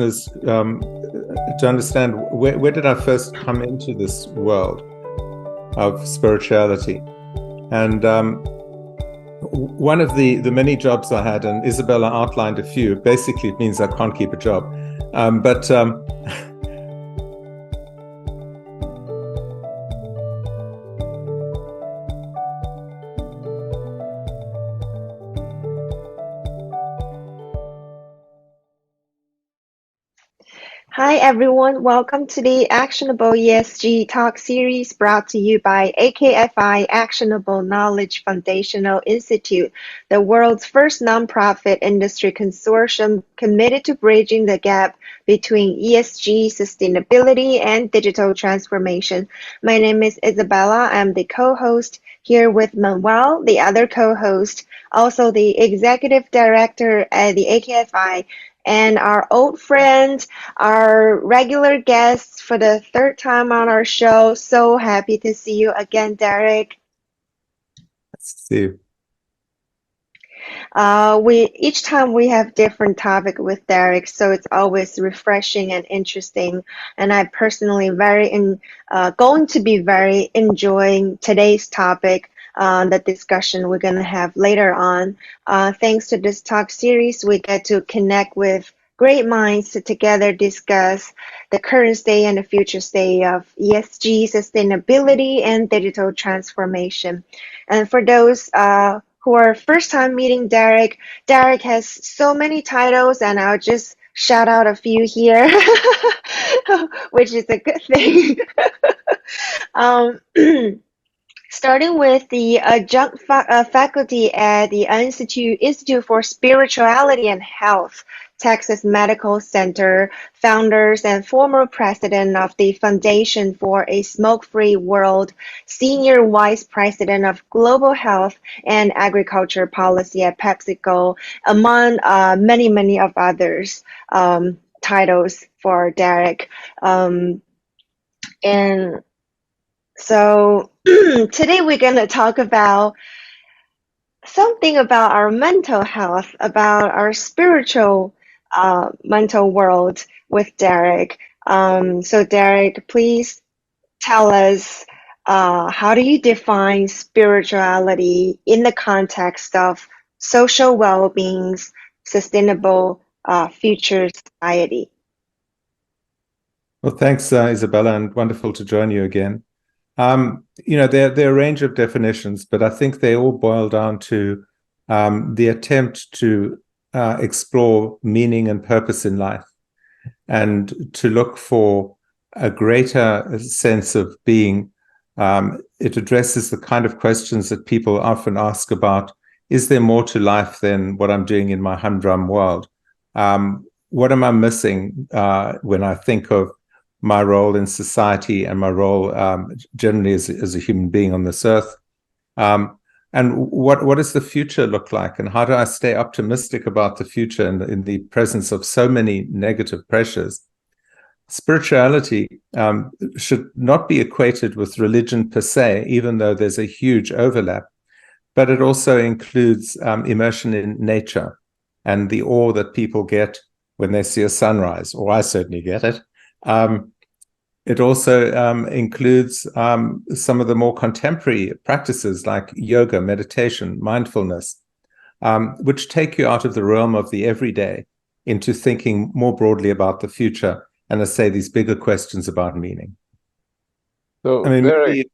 listeners to understand where did I first come into this world of spirituality. And one of the many jobs I had, and Isabella outlined a few, basically it means I can't keep a job. Hi everyone, welcome to the Actionable ESG Talks series brought to you by AKFI Actionable Knowledge Foundational Institute, the world's first nonprofit industry consortium committed to bridging the gap between ESG sustainability and digital transformation. My name is Isabella. I'm the co-host here with Manuel, the other co-host, also the executive director at the AKFI, and our old friend, our regular guest for the third time on our show. So happy to see you again, Derek. See you. Each time we have different topic with Derek, so it's always refreshing and interesting. And I personally going to be very enjoying today's topic. The discussion we're going to have later on. Thanks to this talk series, we get to connect with great minds to together discuss the current state and the future state of ESG, sustainability, and digital transformation. And for those who are first time meeting Derek, Derek has so many titles, and I'll just shout out a few here, which is a good thing. Starting with the adjunct faculty at the Institute for Spirituality and Health, Texas Medical Center, founders and former president of the Foundation for a Smoke-Free World, senior vice president of Global Health and Agriculture Policy at PepsiCo, among many, many of others titles for Derek. And so today we're going to talk about something about our mental health, about our spiritual mental world with Derek. So Derek, please tell us how do you define spirituality in the context of social well-being, sustainable future society? Well, thanks, Isabella, and wonderful to join you again. There are a range of definitions, but I think they all boil down to the attempt to explore meaning and purpose in life, and to look for a greater sense of being. It addresses the kind of questions that people often ask about: is there more to life than what I'm doing in my humdrum world? What am I missing when I think of my role in society and my role generally as a human being on this earth? And what does the future look like? And how do I stay optimistic about the future in the presence of so many negative pressures? Spirituality should not be equated with religion per se, even though there's a huge overlap, but it also includes immersion in nature and the awe that people get when they see a sunrise, or I certainly get it. It also includes some of the more contemporary practices like yoga, meditation, mindfulness, which take you out of the realm of the everyday into thinking more broadly about the future and, as I say, these bigger questions about meaning. So, I mean, Derek,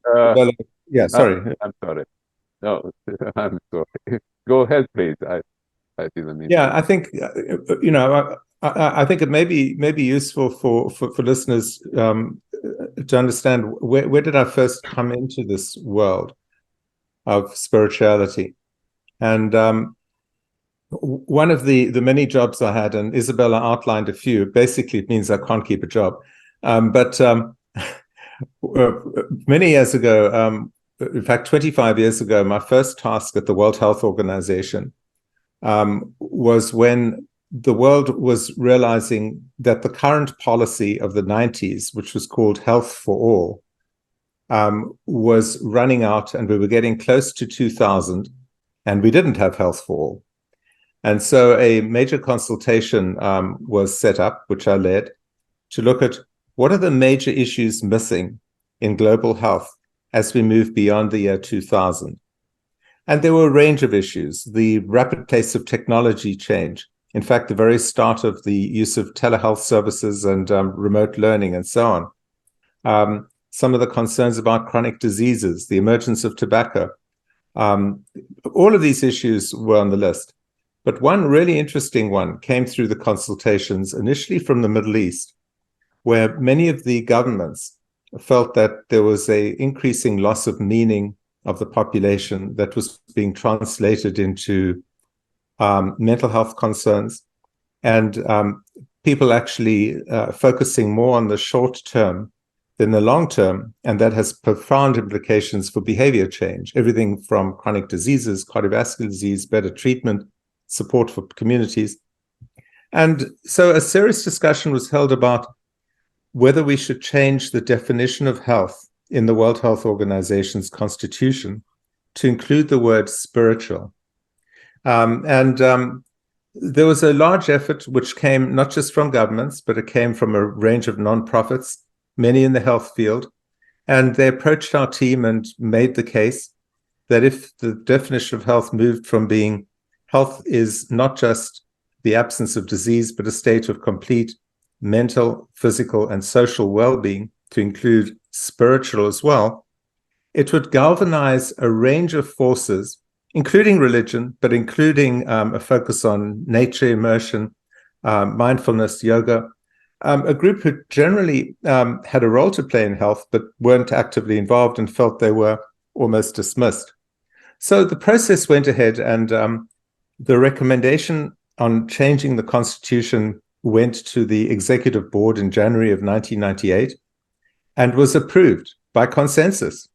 yeah, sorry. I'm sorry. No, I'm sorry. Go ahead, please. I didn't mean. Yeah, I think I think it may be useful for listeners to understand where did I first come into this world of spirituality. And one of the many jobs I had, and Isabella outlined a few, basically it means I can't keep a job. But many years ago, in fact 25 years ago, my first task at the World Health Organization was when the world was realizing that the current policy of the 90s, which was called Health for All, was running out, and we were getting close to 2000, and we didn't have Health for All. And so a major consultation was set up, which I led, to look at what are the major issues missing in global health as we move beyond the year 2000. And there were a range of issues: the rapid pace of technology change, in fact, the very start of the use of telehealth services and remote learning and so on. Some of the concerns about chronic diseases, the emergence of tobacco. All of these issues were on the list. But one really interesting one came through the consultations, initially from the Middle East, where many of the governments felt that there was an increasing loss of meaning of the population that was being translated into mental health concerns, and people actually focusing more on the short term than the long term, and that has profound implications for behavior change, everything from chronic diseases, cardiovascular disease, better treatment, support for communities. And so a serious discussion was held about whether we should change the definition of health in the World Health Organization's constitution to include the word spiritual. There was a large effort which came not just from governments, but it came from a range of nonprofits, many in the health field. And they approached our team and made the case that if the definition of health moved from being health is not just the absence of disease, but a state of complete mental, physical, and social well-being, to include spiritual as well, it would galvanize a range of forces, including religion, but including a focus on nature immersion, mindfulness, yoga, a group who generally had a role to play in health, but weren't actively involved and felt they were almost dismissed. So the process went ahead, and the recommendation on changing the constitution went to the executive board in January of 1998 and was approved by consensus.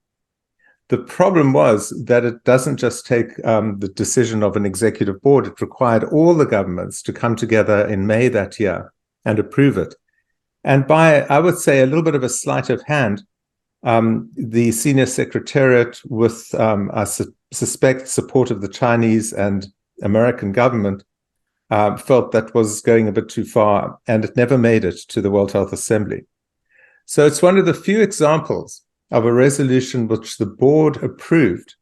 The problem was that it doesn't just take the decision of an executive board. It required all the governments to come together in May that year and approve it. And by, I would say, a little bit of a sleight of hand, the senior secretariat, with I suspect support of the Chinese and American government, felt that was going a bit too far, and it never made it to the World Health Assembly. So it's one of the few examples of a resolution which the board approved,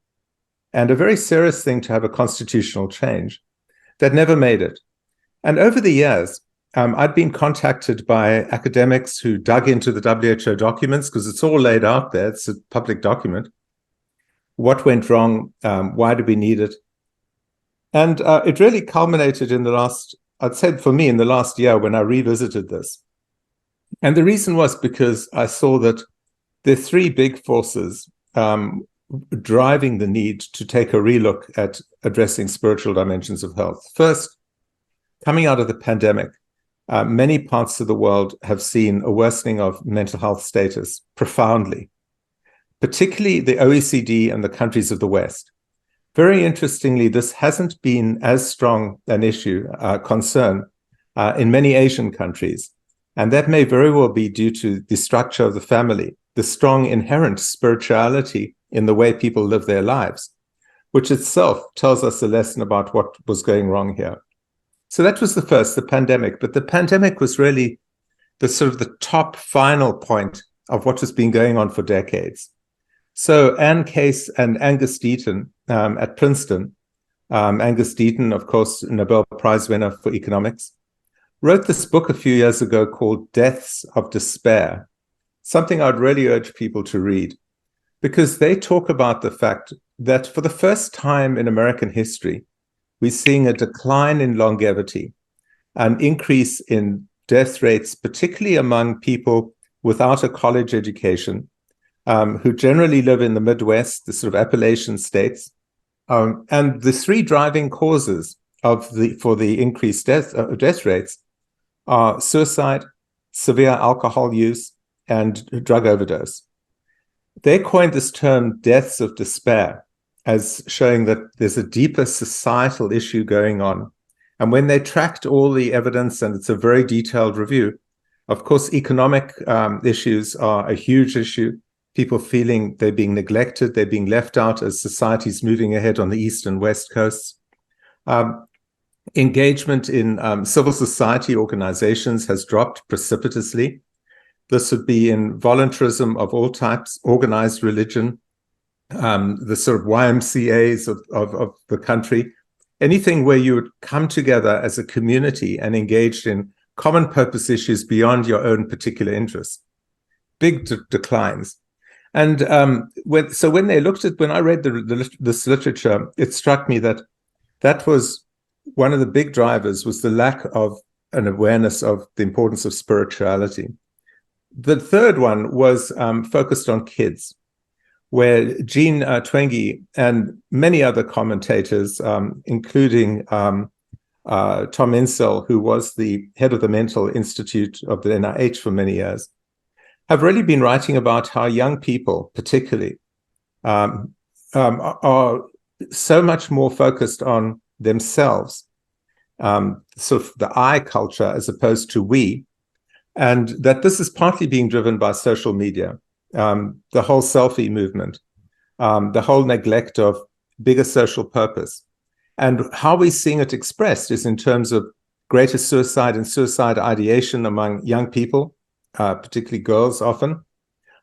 and a very serious thing to have a constitutional change, that never made it. And over the years, I'd been contacted by academics who dug into the WHO documents, because it's all laid out there. It's a public document. What went wrong? Why do we need it? And it really culminated in the last, I'd say for me, in the last year when I revisited this. And the reason was because I saw that there are three big forces driving the need to take a relook at addressing spiritual dimensions of health. First, coming out of the pandemic, many parts of the world have seen a worsening of mental health status profoundly, particularly the OECD and the countries of the West. Very interestingly, this hasn't been as strong an issue, concern, in many Asian countries. And that may very well be due to the structure of the family, the strong inherent spirituality in the way people live their lives, which itself tells us a lesson about what was going wrong here. So that was the first, the pandemic. But the pandemic was really the sort of the top final point of what has been going on for decades. So Anne Case and Angus Deaton at Princeton, Angus Deaton, of course, Nobel Prize winner for economics, wrote this book a few years ago called Deaths of Despair, something I'd really urge people to read, because they talk about the fact that for the first time in American history, we're seeing a decline in longevity, an increase in death rates, particularly among people without a college education, who generally live in the Midwest, the sort of Appalachian states. And the three driving causes for the increased death rates are suicide, severe alcohol use, and drug overdose. They coined this term deaths of despair as showing that there's a deeper societal issue going on. And when they tracked all the evidence, and it's a very detailed review, of course, economic issues are a huge issue. People feeling they're being neglected, they're being left out as society's moving ahead on the East and West coasts. Engagement in civil society organizations has dropped precipitously. This would be in voluntarism of all types, organized religion, the sort of YMCAs of the country, anything where you would come together as a community and engaged in common purpose issues beyond your own particular interests. Big declines. And when I read this literature, it struck me that was one of the big drivers was the lack of an awareness of the importance of spirituality. The third one was focused on kids, where Jean Twenge and many other commentators, including Tom Insel, who was the head of the Mental Institute of the NIH for many years, have really been writing about how young people, particularly, are so much more focused on themselves, sort of the I culture as opposed to we, and that this is partly being driven by social media, the whole selfie movement, the whole neglect of bigger social purpose. And how we're seeing it expressed is in terms of greater suicide and suicide ideation among young people, particularly girls often,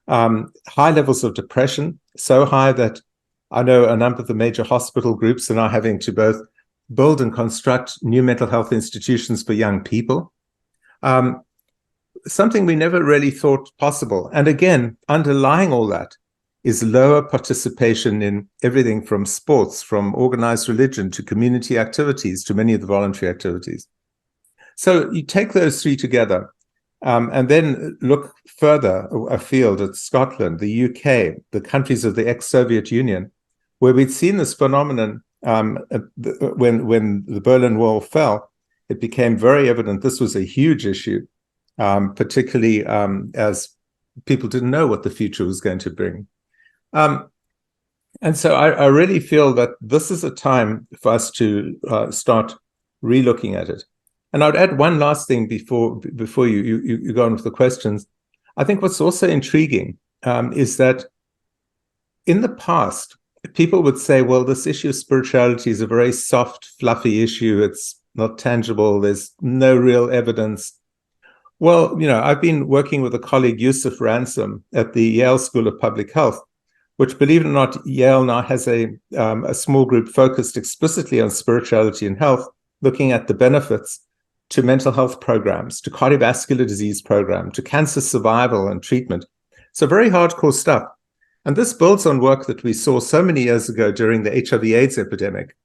high levels of depression, so high that I know a number of the major hospital groups are now having to both build and construct new mental health institutions for young people. Something we never really thought possible. And again, underlying all that is lower participation in everything from sports, from organized religion to community activities, to many of the voluntary activities. So you take those three together, and then look further afield at Scotland, the UK, the countries of the ex-Soviet Union, where we'd seen this phenomenon when the Berlin Wall fell. It became very evident this was a huge issue, particularly as people didn't know what the future was going to bring. And so I really feel that this is a time for us to start relooking at it. And I would add one last thing before you go on with the questions. I think what's also intriguing is that in the past, people would say, well, this issue of spirituality is a very soft, fluffy issue. It's not tangible. There's no real evidence. Well, I've been working with a colleague, Yusuf Ransom, at the Yale School of Public Health, which, believe it or not, Yale now has a small group focused explicitly on spirituality and health, looking at the benefits to mental health programs, to cardiovascular disease program, to cancer survival and treatment. So very hardcore stuff. And this builds on work that we saw so many years ago during the HIV/AIDS epidemic,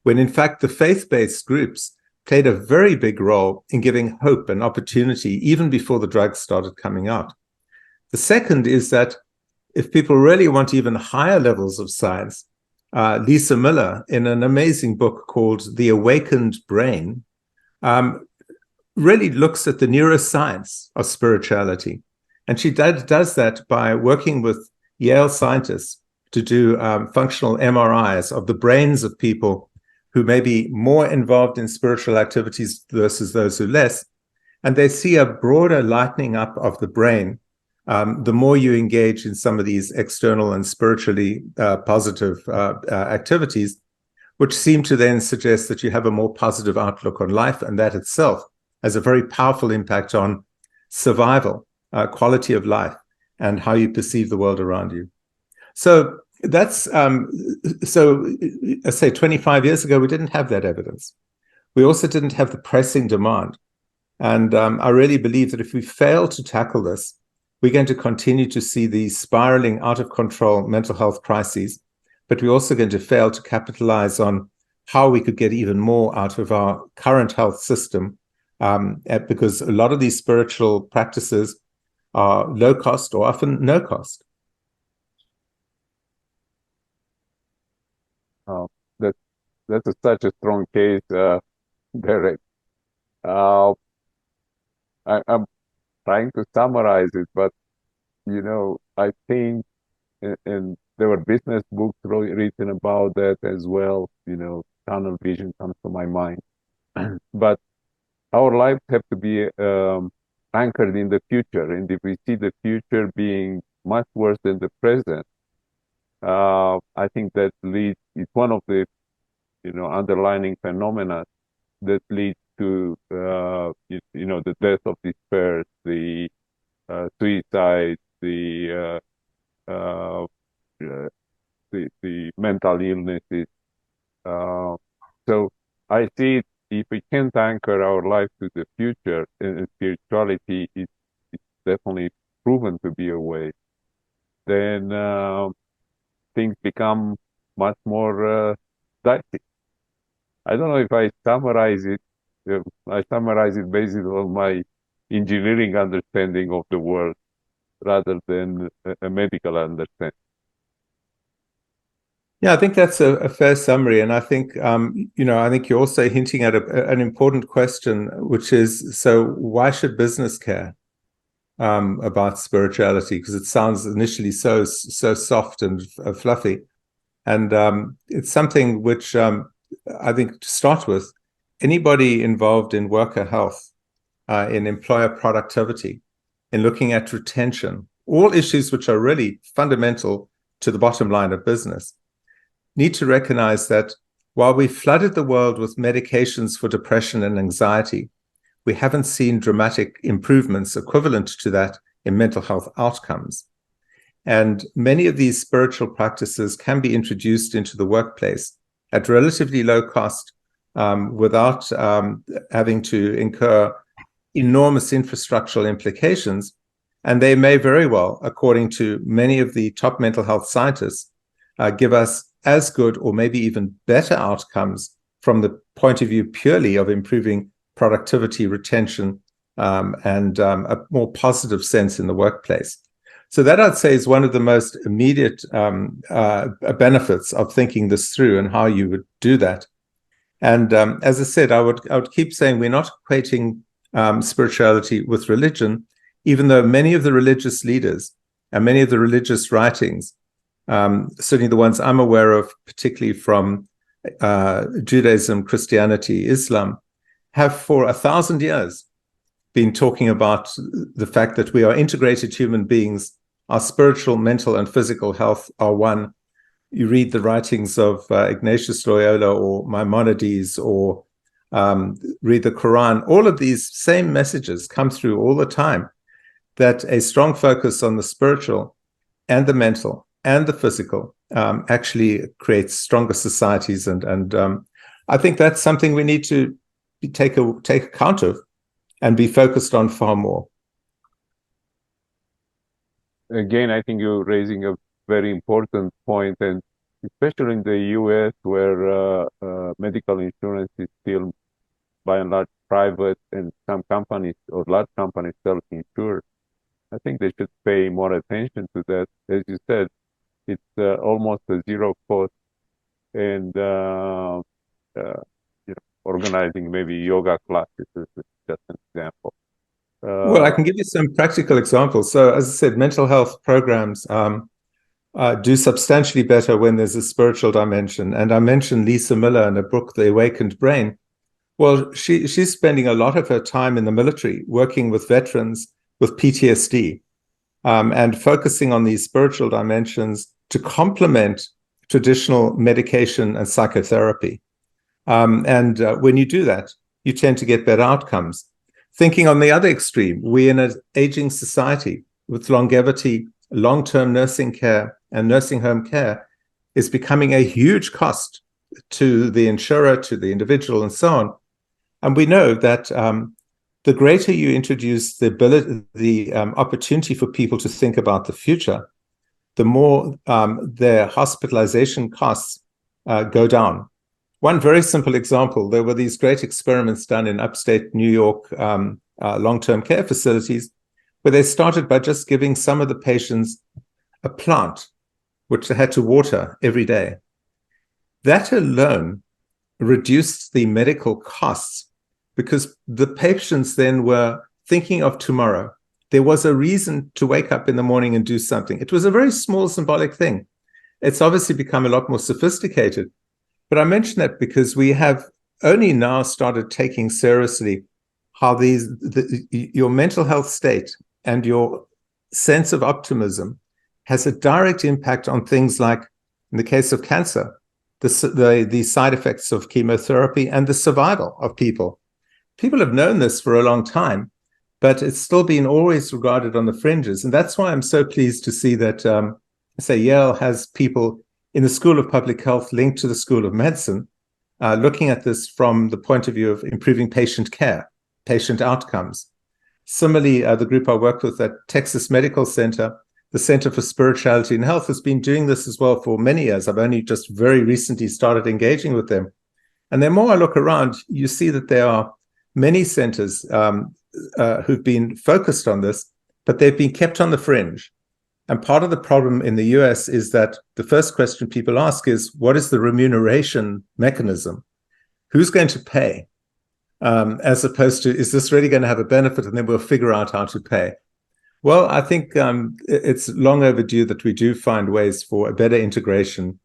when in fact the faith-based groups played a very big role in giving hope and opportunity even before the drugs started coming out. The second is that if people really want even higher levels of science, Lisa Miller, in an amazing book called The Awakened Brain, really looks at the neuroscience of spirituality. And she does that by working with Yale scientists to do functional MRIs of the brains of people who may be more involved in spiritual activities versus those who less. And they see a broader lightening up of the brain the more you engage in some of these external and spiritually positive activities, which seem to then suggest that you have a more positive outlook on life, and that itself has a very powerful impact on survival, quality of life, and how you perceive the world around you. So that's I say 25 years ago, we didn't have that evidence. We also didn't have the pressing demand. And I really believe that if we fail to tackle this, we're going to continue to see these spiraling out of control mental health crises, but we're also going to fail to capitalize on how we could get even more out of our current health system, because a lot of these spiritual practices are low cost or often no cost. Oh, that's such a strong case, Derek. I'm trying to summarize it, but I think, and there were business books written about that as well. Tunnel vision comes to my mind. But our lives have to be anchored in the future, and if we see the future being much worse than the present, I think that it's one of the underlining phenomena that leads to the death of despair, the suicide, uh, the mental illnesses. So I see it, if we can't anchor our life to the future, and spirituality is definitely proven to be a way, then things become much more dicey. I don't know if I summarize it. I summarize it based on my engineering understanding of the world rather than a medical understanding. Yeah, I think that's a fair summary, and I think I think you're also hinting at an important question, which is, so why should business care about spirituality? Because it sounds initially so soft and fluffy, and it's something which I think, to start with, anybody involved in worker health, in employer productivity, in looking at retention, all issues which are really fundamental to the bottom line of business, need to recognize that while we flooded the world with medications for depression and anxiety, we haven't seen dramatic improvements equivalent to that in mental health outcomes. And many of these spiritual practices can be introduced into the workplace at relatively low cost, without having to incur enormous infrastructural implications. And they may very well, according to many of the top mental health scientists, give us as good or maybe even better outcomes from the point of view purely of improving productivity, retention, and a more positive sense in the workplace. So that, I'd say, is one of the most immediate benefits of thinking this through and how you would do that. And as I said, I would keep saying we're not equating spirituality with religion, even though many of the religious leaders and many of the religious writings, certainly the ones I'm aware of, particularly from Judaism, Christianity, Islam, have for 1,000 years been talking about the fact that we are integrated human beings. Our spiritual, mental, and physical health are one. You read the writings of Ignatius Loyola or Maimonides, or read the Quran. All of these same messages come through all the time, that a strong focus on the spiritual and the mental and the physical actually creates stronger societies. And I think that's something we need to take account of and be focused on far more. Again, I think you're raising a very important point, and especially in the US, where medical insurance is still by and large private, and some companies or large companies self-insure. I think they should pay more attention to that. As you said, it's almost a zero cost, and organizing maybe yoga classes is just an example. Well, I can give you some practical examples. So, as I said, mental health programs do substantially better when there's a spiritual dimension. And I mentioned Lisa Miller in a book, The Awakened Brain. Well, she's spending a lot of her time in the military working with veterans with PTSD, and focusing on these spiritual dimensions to complement traditional medication and psychotherapy. And when you do that, you tend to get better outcomes. Thinking on the other extreme, we're in an aging society with longevity, long-term nursing care and nursing home care is becoming a huge cost to the insurer, to the individual, and so on. And we know that the greater you introduce the opportunity for people to think about the future, the more their hospitalization costs go down. One very simple example, there were these great experiments done in upstate New York long-term care facilities, where they started by just giving some of the patients a plant, which they had to water every day. That alone reduced the medical costs because the patients then were thinking of tomorrow. There was a reason to wake up in the morning and do something. It was a very small symbolic thing. It's obviously become a lot more sophisticated. But I mention that because we have only now started taking seriously how your mental health state and your sense of optimism has a direct impact on things like, in the case of cancer, the side effects of chemotherapy, and the survival of people. People have known this for a long time, but it's still been always regarded on the fringes. And that's why I'm so pleased to see that, say, Yale has people in the School of Public Health linked to the School of Medicine, looking at this from the point of view of improving patient care, patient outcomes. Similarly, the group I work with at Texas Medical Center, the Center for Spirituality and Health, has been doing this as well for many years. I've only just very recently started engaging with them. And the more I look around, you see that there are many centers who've been focused on this, but they've been kept on the fringe. And part of the problem in the US is that the first question people ask is, what is the remuneration mechanism? Who's going to pay? As opposed to, is this really going to have a benefit? And then we'll figure out how to pay. Well, I think it's long overdue that we do find ways for a better integration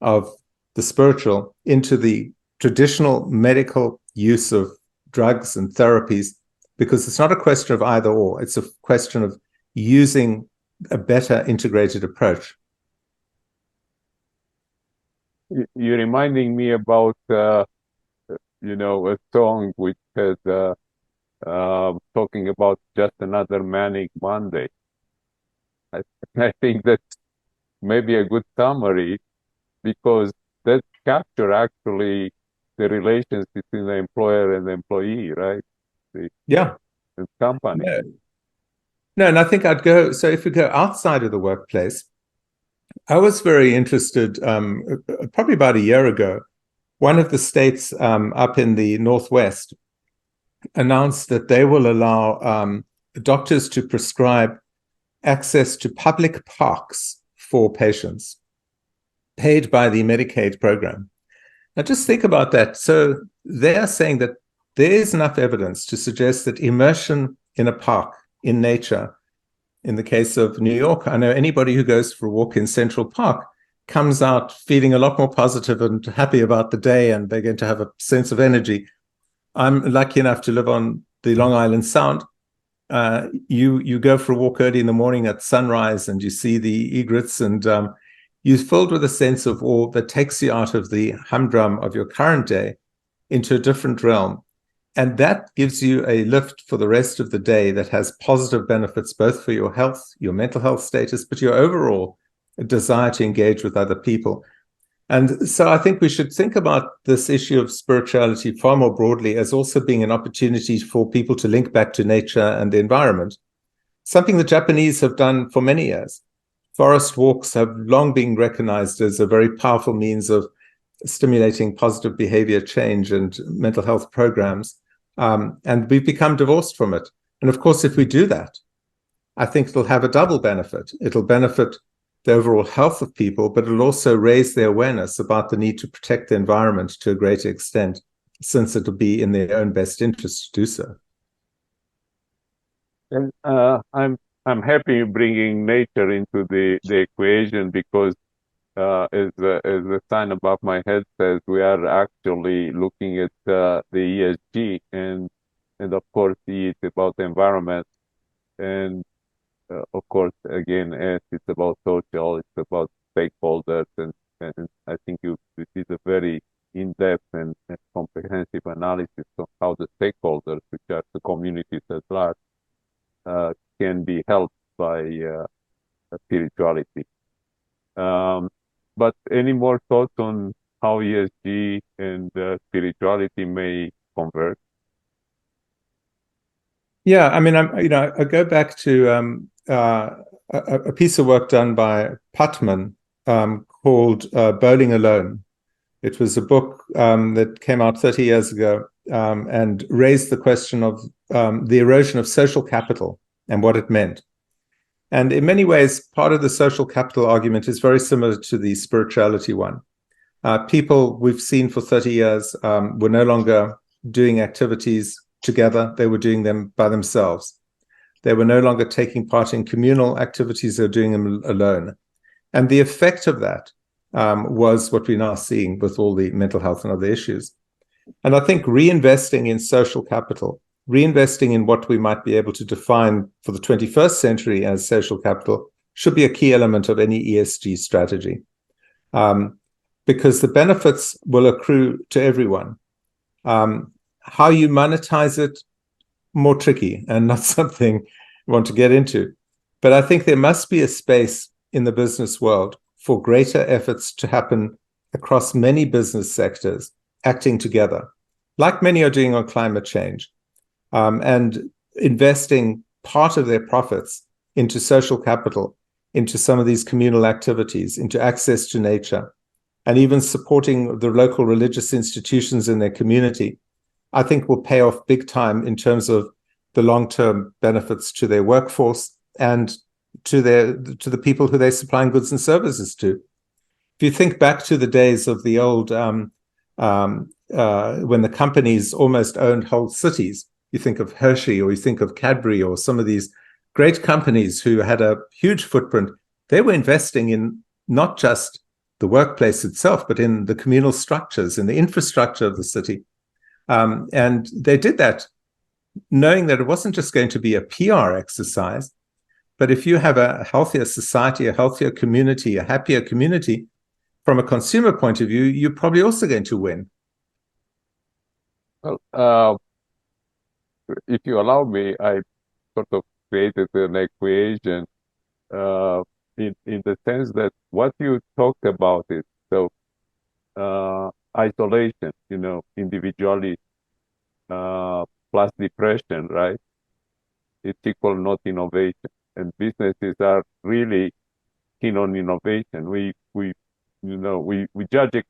of the spiritual into the traditional medical use of drugs and therapies, because it's not a question of either or. It's a question of using a better integrated approach. You're reminding me about, a song which has talking about just another manic Monday. I think that's maybe a good summary, because that capture actually the relations between the employer and the employee, right? The company. No, and I think I'd go, so if we go outside of the workplace, I was very interested, probably about a year ago, one of the states up in the Northwest announced that they will allow doctors to prescribe access to public parks for patients, paid by the Medicaid program. Now, just think about that. So they are saying that there is enough evidence to suggest that immersion in a park, in nature, in the case of New York, I know anybody who goes for a walk in Central Park comes out feeling a lot more positive and happy about the day, and they're going to have a sense of energy. I'm lucky enough to live on the Long Island Sound. You go for a walk early in the morning at sunrise, and you see the egrets, and you're filled with a sense of awe that takes you out of the humdrum of your current day into a different realm. And that gives you a lift for the rest of the day that has positive benefits, both for your health, your mental health status, but your overall desire to engage with other people. And so I think we should think about this issue of spirituality far more broadly as also being an opportunity for people to link back to nature and the environment, something the Japanese have done for many years. Forest walks have long been recognized as a very powerful means of stimulating positive behavior change and mental health programs. And we've become divorced from it. And of course, if we do that, I think it'll have a double benefit. It'll benefit the overall health of people, but it'll also raise their awareness about the need to protect the environment to a greater extent, since it'll be in their own best interest to do so. And I'm happy bringing nature into the equation, because as the sign above my head says, we are actually looking at the ESG, and of course it's about the environment, and of course again it's about social, it's about stakeholders, and I think you did a very in-depth and comprehensive analysis of how the stakeholders, which are the communities at large, can be helped by spirituality. But any more thoughts on how ESG and spirituality may converge? Yeah, I mean, I go back to a piece of work done by Putman called Bowling Alone. It was a book that came out 30 years ago and raised the question of the erosion of social capital and what it meant. And in many ways, part of the social capital argument is very similar to the spirituality one. People we've seen for 30 years were no longer doing activities together. They were doing them by themselves. They were no longer taking part in communal activities. They were doing them alone. And the effect of that was what we're now seeing with all the mental health and other issues. And I think reinvesting in social capital, reinvesting in what we might be able to define for the 21st century as social capital, should be a key element of any ESG strategy. because the benefits will accrue to everyone. How you monetize it, more tricky and not something I want to get into. But I think there must be a space in the business world for greater efforts to happen across many business sectors acting together, like many are doing on climate change, and investing part of their profits into social capital, into some of these communal activities, into access to nature, and even supporting the local religious institutions in their community, I think will pay off big time in terms of the long-term benefits to their workforce and to the people who they're supplying goods and services to. If you think back to the days of the old when the companies almost owned whole cities, you think of Hershey or you think of Cadbury or some of these great companies who had a huge footprint. They were investing in not just the workplace itself, but in the communal structures, in the infrastructure of the city. And they did that knowing that it wasn't just going to be a PR exercise, but if you have a healthier society, a healthier community, a happier community, from a consumer point of view, you're probably also going to win. Well, if you allow me, I sort of created an equation in the sense that what you talked about is so isolation, individuality plus depression, right? It's equal not innovation, and businesses are really keen on innovation. We judge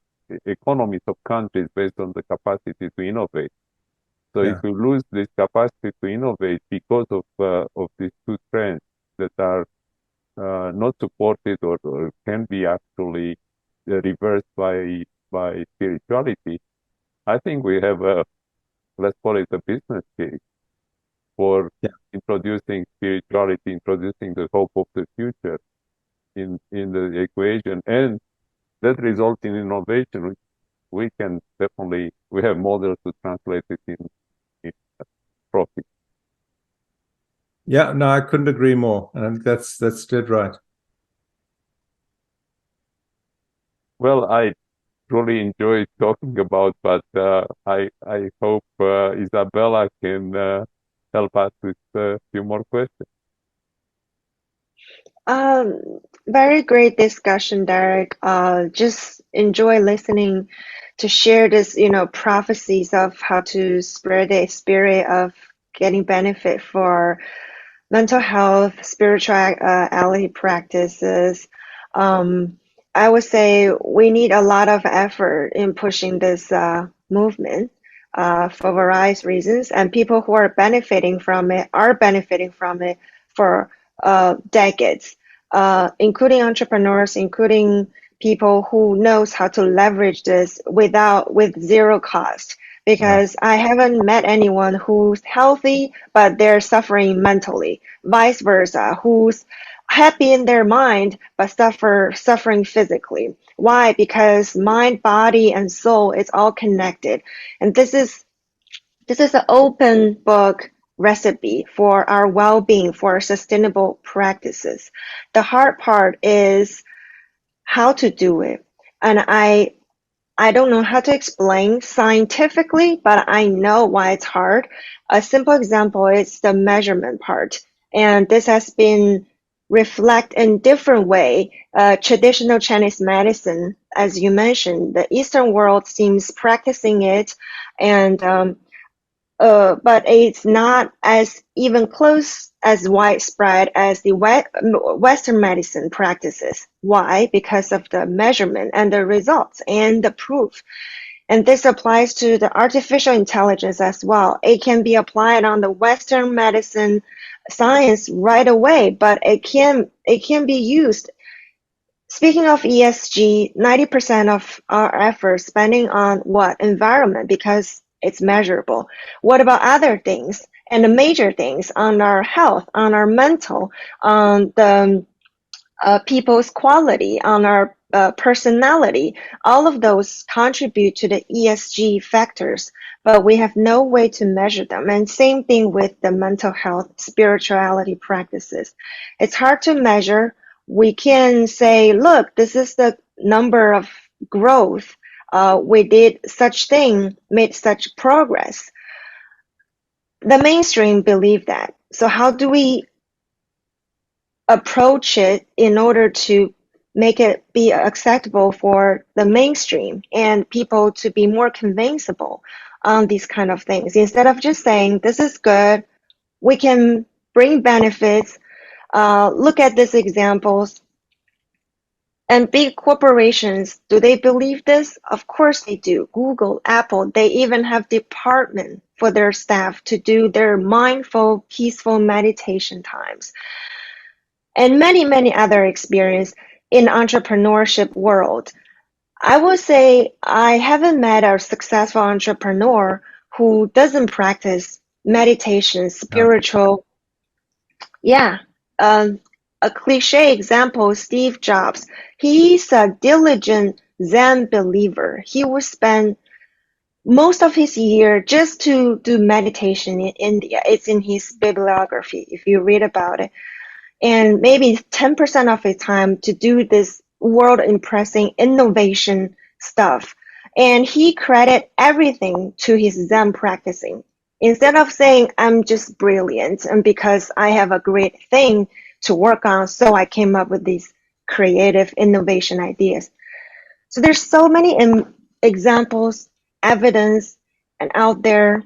economies of countries based on the capacity to innovate. So Yeah. if we lose this capacity to innovate because of these two trends that are not supported or can be actually reversed by spirituality, I think we have let's call it a business case for introducing spirituality, introducing the hope of the future in the equation, and that results in innovation. We can definitely, we have models to translate it in profit. Yeah, no, I couldn't agree more. And I think that's dead right. Well, I truly enjoyed talking about, but I hope Isabella can help us with a few more questions. Very great discussion, Derek. Just enjoy listening to share this, prophecies of how to spread the spirit of getting benefit for mental health, spirituality practices. I would say we need a lot of effort in pushing this movement for various reasons, and people who are benefiting from it are benefiting from it for decades, including entrepreneurs, including people who knows how to leverage this with zero cost. Because I haven't met anyone who's healthy, but they're suffering mentally, vice versa, who's happy in their mind, but suffering physically. Why? Because mind, body, and soul is all connected. And this is an open book recipe for our well-being, for our sustainable practices. The hard part is how to do it. And I don't know how to explain scientifically, but I know why it's hard. A simple example is the measurement part. And this has been reflected in different way. Traditional Chinese medicine, as you mentioned, the Eastern world seems practicing it, and but it's not as even close as widespread as the Western medicine practices. Why? Because of the measurement and the results and the proof. And this applies to the artificial intelligence as well. It can be applied on the Western medicine science right away, but it can be used. Speaking of ESG, 90% of our efforts spending on what? Environment, because it's measurable. What about other things and the major things on our health, on our mental, on the people's quality, on our personality? All of those contribute to the ESG factors, but we have no way to measure them. And same thing with the mental health, spirituality practices. It's hard to measure. We can say, look, this is the number of growth. We did such thing, made such progress. The mainstream believe that. So how do we approach it in order to make it be acceptable for the mainstream and people to be more convincible on these kind of things, instead of just saying this is good, we can bring benefits. Look at these examples. And big corporations, do they believe this? Of course they do. Google, Apple, they even have department for their staff to do their mindful, peaceful meditation times. And many, many other experience in entrepreneurship world. I would say I haven't met a successful entrepreneur who doesn't practice meditation, spiritual. Yeah. A cliche example, Steve Jobs. He's a diligent Zen believer. He would spend most of his year just to do meditation in India. It's in his bibliography if you read about it. And maybe 10% of his time to do this world impressing innovation stuff. And he credit everything to his Zen practicing. Instead of saying, I'm just brilliant and because I have a great thing to work on, so I came up with these creative innovation ideas. So there's so many examples, evidence, and out there.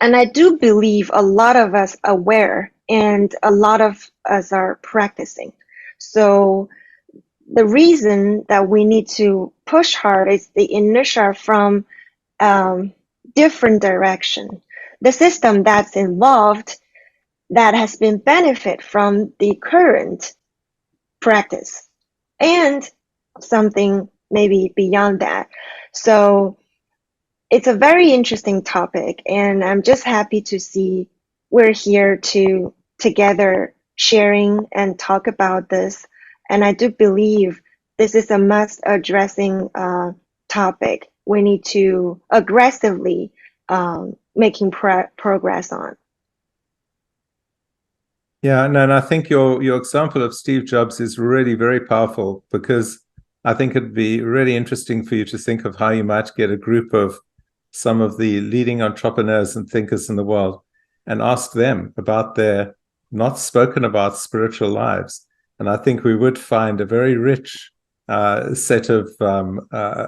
And I do believe a lot of us are aware and a lot of us are practicing. So the reason that we need to push hard is the inertia from different direction. The system that's involved that has been benefit from the current practice and something maybe beyond that. So it's a very interesting topic, and I'm just happy to see we're here to together sharing and talk about this. And I do believe this is a must addressing topic we need to aggressively making progress on. Yeah, no, and I think your example of Steve Jobs is really very powerful, because I think it'd be really interesting for you to think of how you might get a group of some of the leading entrepreneurs and thinkers in the world and ask them about their not spoken about spiritual lives. And I think we would find a very rich set of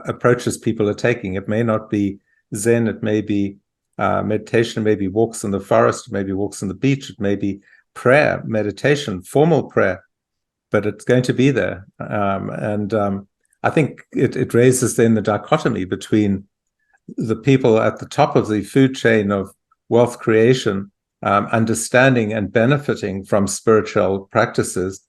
approaches people are taking. It may not be Zen, it may be meditation, it may be walks in the forest, it may be walks on the beach, it may be prayer, meditation, formal prayer, but it's going to be there. I think it raises then the dichotomy between the people at the top of the food chain of wealth creation, understanding and benefiting from spiritual practices,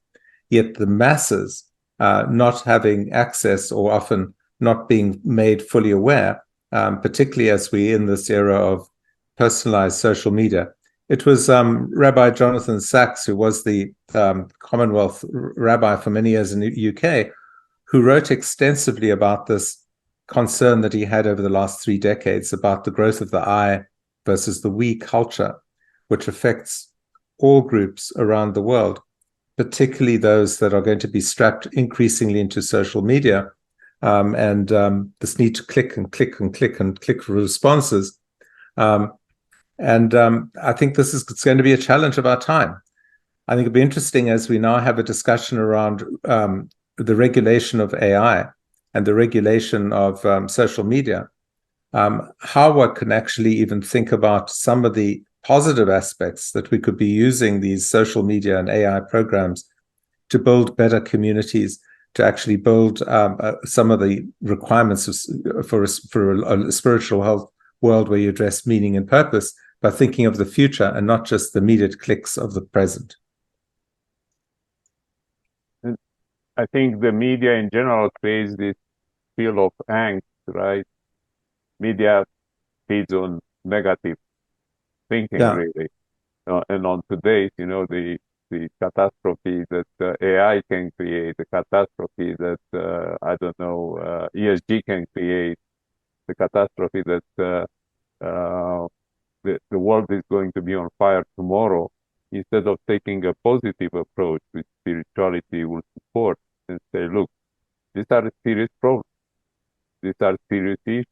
yet the masses not having access or often not being made fully aware, particularly as we're in this era of personalized social media. It was Rabbi Jonathan Sachs, who was the Commonwealth rabbi for many years in the UK, who wrote extensively about this concern that he had over the last 3 decades about the growth of the I versus the we culture, which affects all groups around the world, particularly those that are going to be strapped increasingly into social media, and this need to click and click and click and click for responses. I think this is going to be a challenge of our time. I think it'll be interesting as we now have a discussion around the regulation of AI and the regulation of social media, how one can actually even think about some of the positive aspects that we could be using these social media and AI programs to build better communities, to actually build some of the requirements for a spiritual health world where you address meaning and purpose by thinking of the future and not just the immediate clicks of the present. I think the media in general creates this feel of angst, right? Media feeds on negative thinking, really. And on today's, the catastrophe that AI can create, the catastrophe that, ESG can create, the catastrophe that the world is going to be on fire tomorrow, instead of taking a positive approach, which spirituality will support, and say, look, these are serious problems. these are serious issues,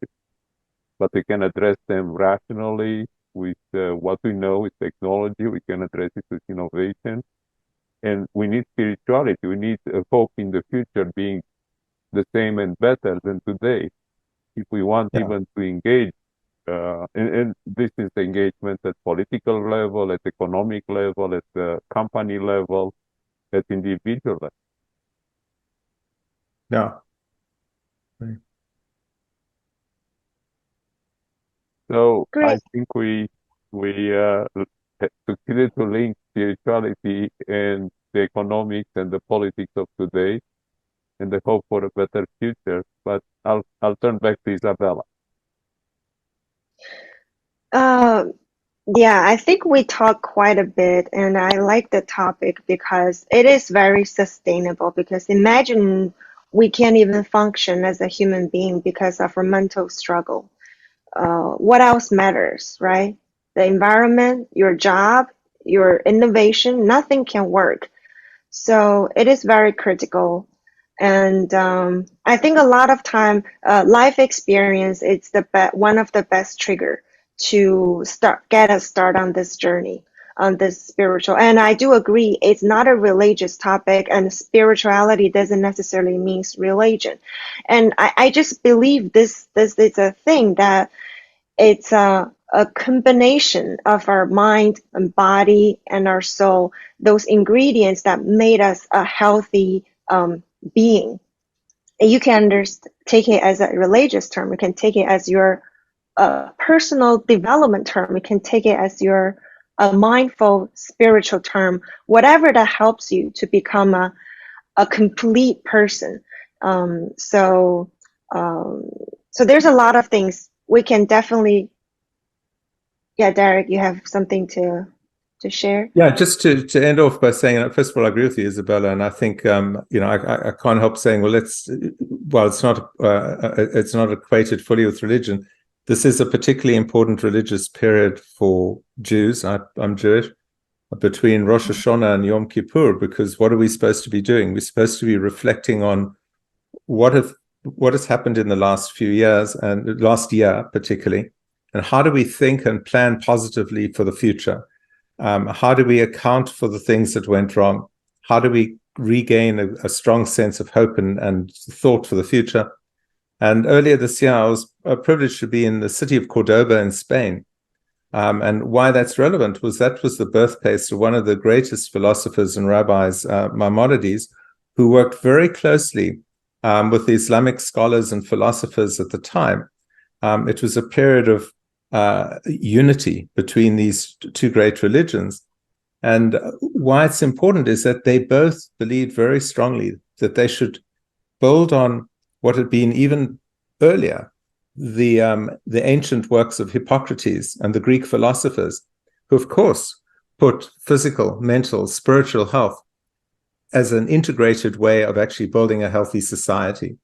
but we can address them rationally with what we know with technology. We can address it with innovation. And we need spirituality. We need hope in the future being the same and better than today. If we want even to engage, and this is engagement at political level, at economic level, at the company level, at individual level. Yeah. Right. So Great. I think we succeeded to link spirituality and the economics and the politics of today, and the hope for a better future. But I'll turn back to Isabella. Um, yeah, I think we talk quite a bit, and I like the topic because it is very sustainable. Because imagine we can't even function as a human being because of our mental struggle. What else matters, right? The environment, your job, your innovation, nothing can work. So it is very critical. And I think a lot of time, life experience is one of the best trigger to get us start on this journey, on this spiritual. And I do agree, it's not a religious topic, and spirituality doesn't necessarily mean religion. And I just believe this is a thing that it's a combination of our mind and body and our soul, those ingredients that made us a healthy being. And you can take it as a religious term. You can take it as your personal development term. You can take it as your mindful spiritual term, whatever that helps you to become a complete person. So there's a lot of things we can definitely. Yeah, Derek, you have something to share? Yeah, just to end off by saying, first of all, I agree with you, Isabella, and I think I can't help saying, well, it's not equated fully with religion. This is a particularly important religious period for Jews. I'm Jewish, between Rosh Hashanah and Yom Kippur, because what are we supposed to be doing? We're supposed to be reflecting on what has happened in the last few years and last year particularly, and how do we think and plan positively for the future? How do we account for the things that went wrong? How do we regain a strong sense of hope and thought for the future? And earlier this year, I was privileged to be in the city of Cordoba in Spain. And why that's relevant was that was the birthplace of one of the greatest philosophers and rabbis, Maimonides, who worked very closely with the Islamic scholars and philosophers at the time. It was a period of unity between these two great religions. And why it's important is that they both believed very strongly that they should build on what had been even earlier, the ancient works of Hippocrates and the Greek philosophers, who, of course, put physical, mental, spiritual health as an integrated way of actually building a healthy society.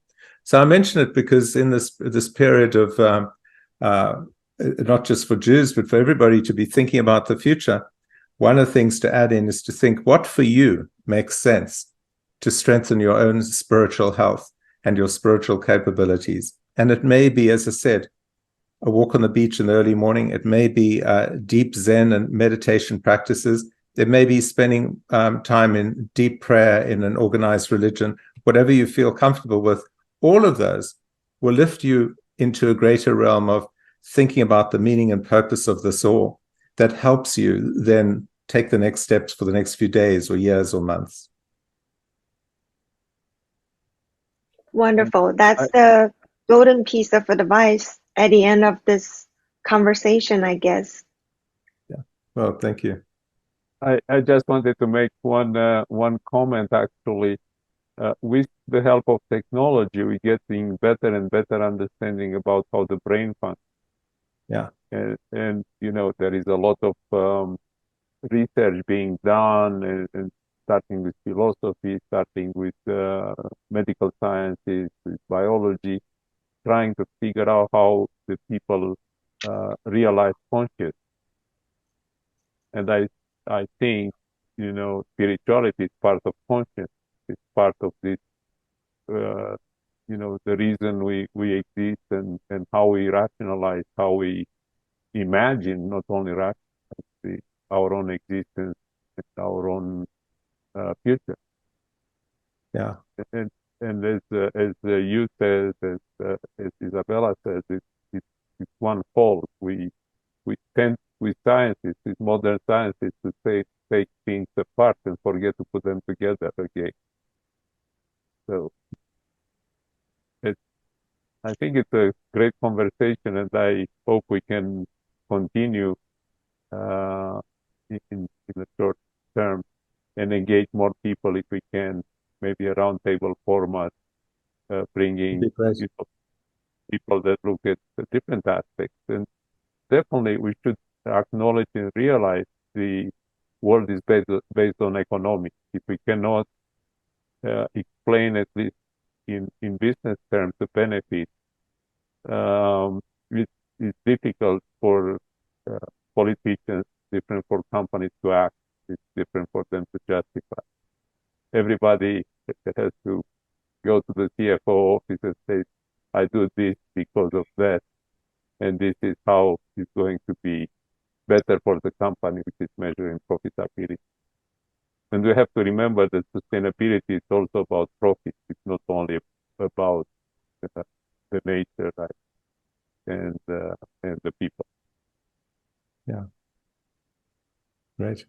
So I mention it because in this period of not just for Jews, but for everybody to be thinking about the future, one of the things to add in is to think what for you makes sense to strengthen your own spiritual health and your spiritual capabilities. And it may be, as I said, a walk on the beach in the early morning. It may be deep Zen and meditation practices. It may be spending time in deep prayer in an organized religion. Whatever you feel comfortable with, all of those will lift you into a greater realm of thinking about the meaning and purpose of this all that helps you then take the next steps for the next few days or years or months. Wonderful. That's the golden piece of advice at the end of this conversation, I guess. Yeah. Well, thank you. I just wanted to make one comment actually. With the help of technology, we're getting better and better understanding about how the brain functions. Yeah. And there is a lot of research being done, and starting with philosophy, starting with medical sciences, with biology, trying to figure out how the people realize consciousness. And I think, spirituality is part of consciousness. It's part of this the reason we exist and how we rationalize, how we imagine, not only rationalize our own existence and our own future. Yeah. And as you said, as Isabella says, it's one whole. We tend with sciences, with modern sciences, to take things apart and forget to put them together again. So I think it's a great conversation, and I hope we can continue uh, in the short term and engage more people if we can, maybe a roundtable format, bringing people that look at the different aspects. And definitely we should acknowledge and realize the world is based on economics. If we cannot explain, at least in business terms, the benefit, it's difficult for politicians, different for companies to act, it's different for them to justify. Everybody has to go to the CFO office and say, I do this because of that, and this is how it's going to be better for the company, which is measuring profitability. And we have to remember that sustainability is also about profit. It's not only about the nature, right, and the people. Yeah. Great.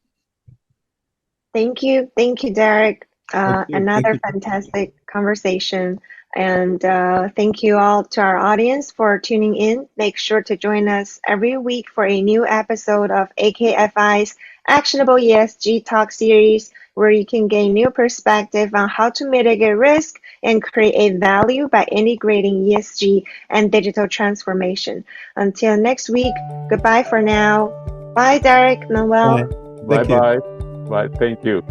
Thank you, Derek. Thank you. Another Thank you. fantastic conversation. And thank you all to our audience for tuning in. Make sure to join us every week for a new episode of AKFI's Actionable ESG Talk series, where you can gain new perspective on how to mitigate risk and create value by integrating ESG and digital transformation. Until next week, goodbye for now. Bye, Derek, Manuel. Bye. Thank you. Bye. Thank you.